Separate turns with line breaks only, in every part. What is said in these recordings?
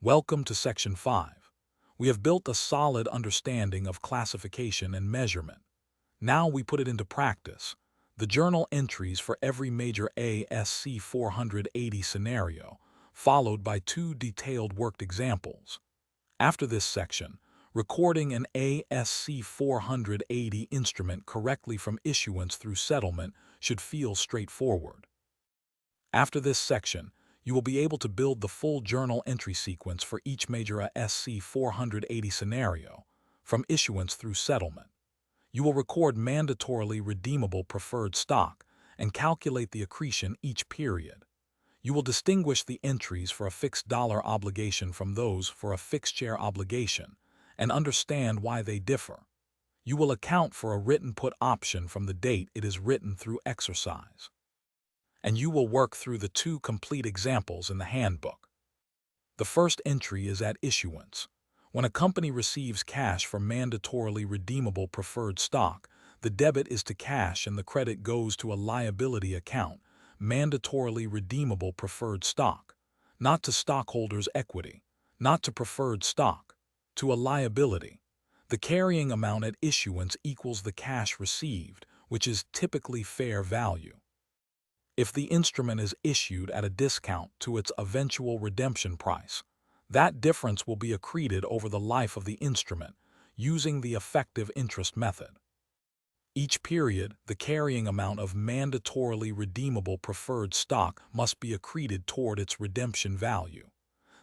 Welcome to Section 5. We have built a solid understanding of classification and measurement. Now we put it into practice. The journal entries for every major ASC 480 scenario, followed by 2 detailed worked examples. After this section, recording an ASC 480 instrument correctly from issuance through settlement should feel straightforward. After this section, you will be able to build the full journal entry sequence for each major ASC 480 scenario, from issuance through settlement. You will record mandatorily redeemable preferred stock and calculate the accretion each period. You will distinguish the entries for a fixed dollar obligation from those for a fixed share obligation and understand why they differ. You will account for a written put option from the date it is written through exercise. And you will work through the 2 complete examples in the handbook. The first entry is at issuance. When a company receives cash for mandatorily redeemable preferred stock, the debit is to cash and the credit goes to a liability account, mandatorily redeemable preferred stock, not to stockholders' equity, not to preferred stock, to a liability. The carrying amount at issuance equals the cash received, which is typically fair value. If the instrument is issued at a discount to its eventual redemption price, that difference will be accreted over the life of the instrument using the effective interest method. Each period, the carrying amount of mandatorily redeemable preferred stock must be accreted toward its redemption value.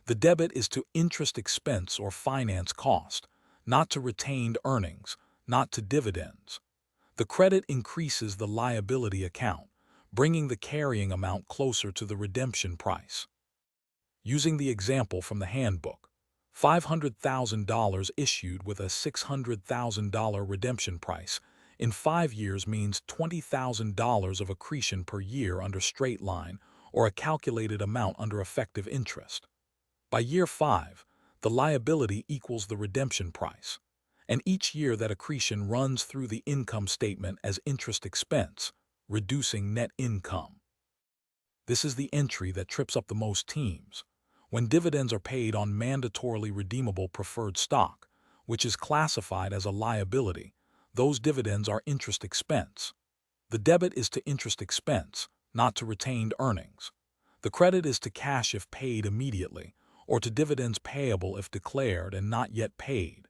The debit is to interest expense or finance cost, not to retained earnings, not to dividends. The credit increases the liability account, bringing the carrying amount closer to the redemption price. Using the example from the handbook, $500,000 issued with a $600,000 redemption price in 5 years means $20,000 of accretion per year under straight line or a calculated amount under effective interest. By year 5, the liability equals the redemption price, and each year that accretion runs through the income statement as interest expense, reducing net income. This is the entry that trips up the most teams. When dividends are paid on mandatorily redeemable preferred stock, which is classified as a liability, those dividends are interest expense. The debit is to interest expense, not to retained earnings. The credit is to cash if paid immediately, or to dividends payable if declared and not yet paid.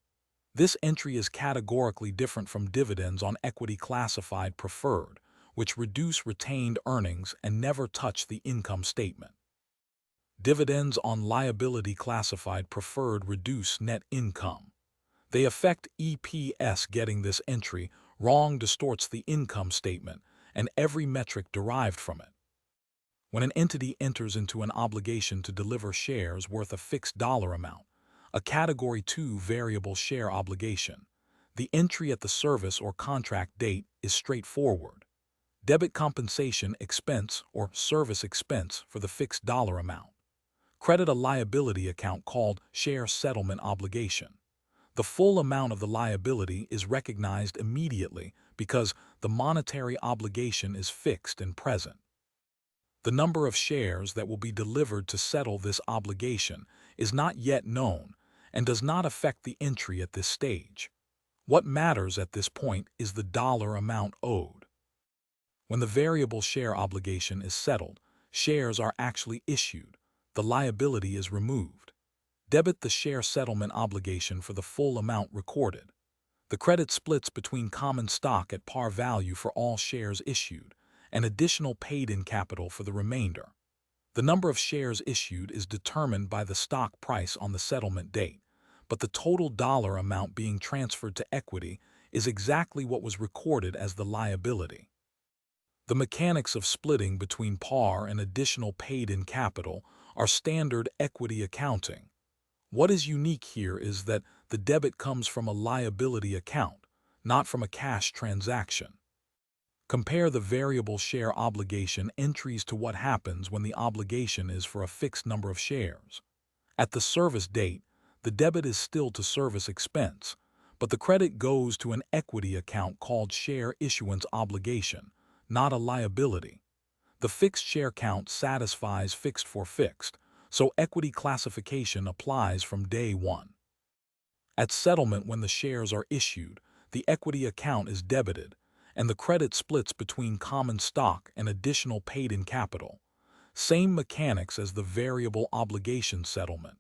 This entry is categorically different from dividends on equity classified preferred, which reduce retained earnings and never touch the income statement. Dividends on liability classified preferred reduce net income. They affect EPS. Getting this entry wrong distorts the income statement and every metric derived from it. When an entity enters into an obligation to deliver shares worth a fixed dollar amount, a Category 2 variable share obligation, the entry at the service or contract date is straightforward. Debit compensation expense or service expense for the fixed dollar amount. Credit a liability account called share settlement obligation. The full amount of the liability is recognized immediately because the monetary obligation is fixed and present. The number of shares that will be delivered to settle this obligation is not yet known and does not affect the entry at this stage. What matters at this point is the dollar amount owed. When the variable share obligation is settled, shares are actually issued. The liability is removed. Debit the share settlement obligation for the full amount recorded. The credit splits between common stock at par value for all shares issued and additional paid-in capital for the remainder. The number of shares issued is determined by the stock price on the settlement date, but the total dollar amount being transferred to equity is exactly what was recorded as the liability. The mechanics of splitting between par and additional paid-in capital are standard equity accounting. What is unique here is that the debit comes from a liability account, not from a cash transaction. Compare the variable share obligation entries to what happens when the obligation is for a fixed number of shares. At the service date, the debit is still to service expense, but the credit goes to an equity account called share issuance obligation, not a liability. The fixed share count satisfies fixed for fixed, so equity classification applies from day one. At settlement, when the shares are issued, the equity account is debited, and the credit splits between common stock and additional paid-in capital. Same mechanics as the variable obligation settlement,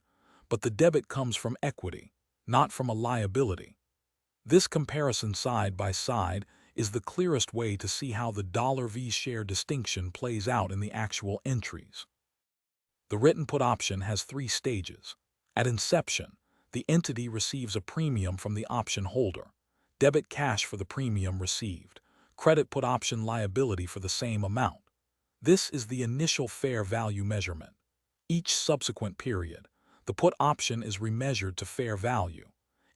but the debit comes from equity, not from a liability. This comparison side by side is the clearest way to see how the $V share distinction plays out in the actual entries. The written put option has 3 stages. At inception, the entity receives a premium from the option holder, debit cash for the premium received, credit put option liability for the same amount. This is the initial fair value measurement. Each subsequent period, the put option is remeasured to fair value.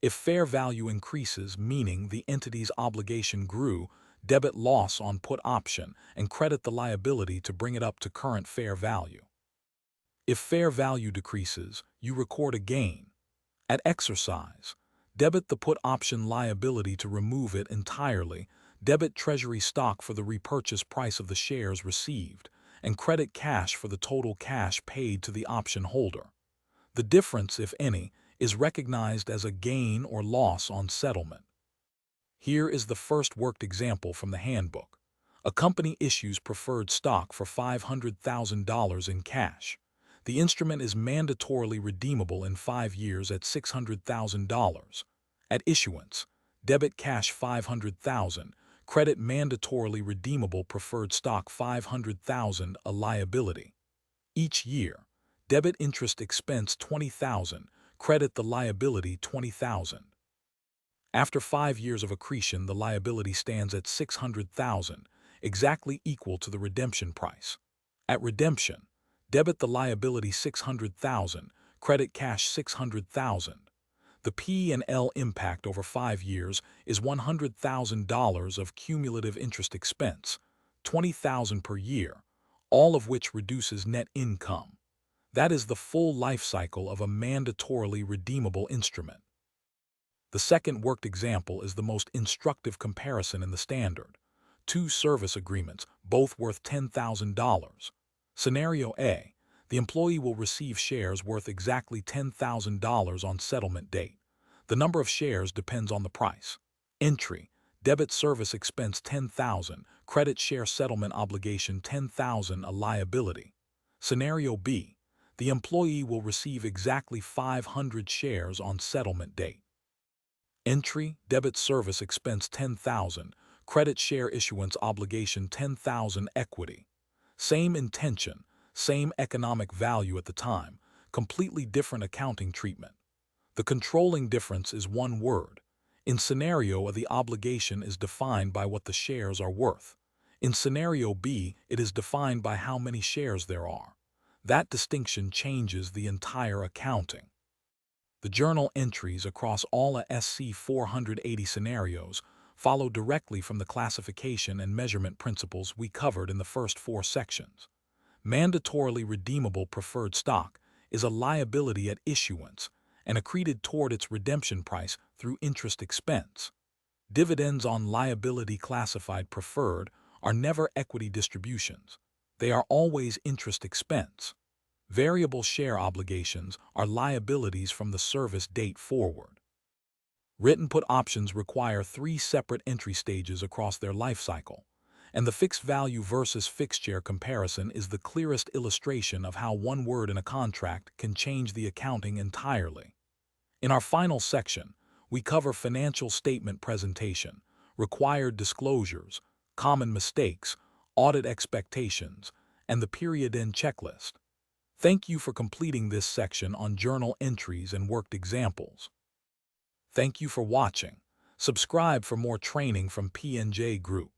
If fair value increases, meaning the entity's obligation grew, debit loss on put option and credit the liability to bring it up to current fair value. If fair value decreases, you record a gain. At exercise, debit the put option liability to remove it entirely, debit treasury stock for the repurchase price of the shares received, and credit cash for the total cash paid to the option holder. The difference, if any, is recognized as a gain or loss on settlement. Here is the first worked example from the handbook. A company issues preferred stock for $500,000 in cash. The instrument is mandatorily redeemable in 5 years at $600,000. At issuance, debit cash $500,000, credit mandatorily redeemable preferred stock $500,000, a liability. Each year, debit interest expense $20,000, credit the liability $20,000. After 5 years of accretion, the liability stands at $600,000, exactly equal to the redemption price. At redemption, debit the liability $600,000, credit cash $600,000. The P&L impact over 5 years is $100,000 of cumulative interest expense, $20,000 per year, all of which reduces net income. That is the full life cycle of a mandatorily redeemable instrument. The second worked example is the most instructive comparison in the standard. 2 service agreements, both worth $10,000. Scenario A, the employee will receive shares worth exactly $10,000 on settlement date. The number of shares depends on the price. Entry, debit service expense $10,000, credit share settlement obligation $10,000, a liability. Scenario B, the employee will receive exactly 500 shares on settlement date. Entry, debit service expense $10,000, credit share issuance obligation $10,000, equity. Same intention, same economic value at the time, completely different accounting treatment. The controlling difference is one word. In scenario A, the obligation is defined by what the shares are worth. In scenario B, it is defined by how many shares there are. That distinction changes the entire accounting. The journal entries across all ASC 480 scenarios follow directly from the classification and measurement principles we covered in the first 4 sections. Mandatorily redeemable preferred stock is a liability at issuance and accreted toward its redemption price through interest expense. Dividends on liability classified preferred are never equity distributions. They are always interest expense. Variable share obligations are liabilities from the service date forward. Written put options require 3 separate entry stages across their life cycle, and the fixed value versus fixed share comparison is the clearest illustration of how one word in a contract can change the accounting entirely. In our final section, we cover financial statement presentation, required disclosures, common mistakes, audit expectations, and the period-end checklist. Thank you for completing this section on journal entries and worked examples. Thank you for watching. Subscribe for more training from PNJ Group.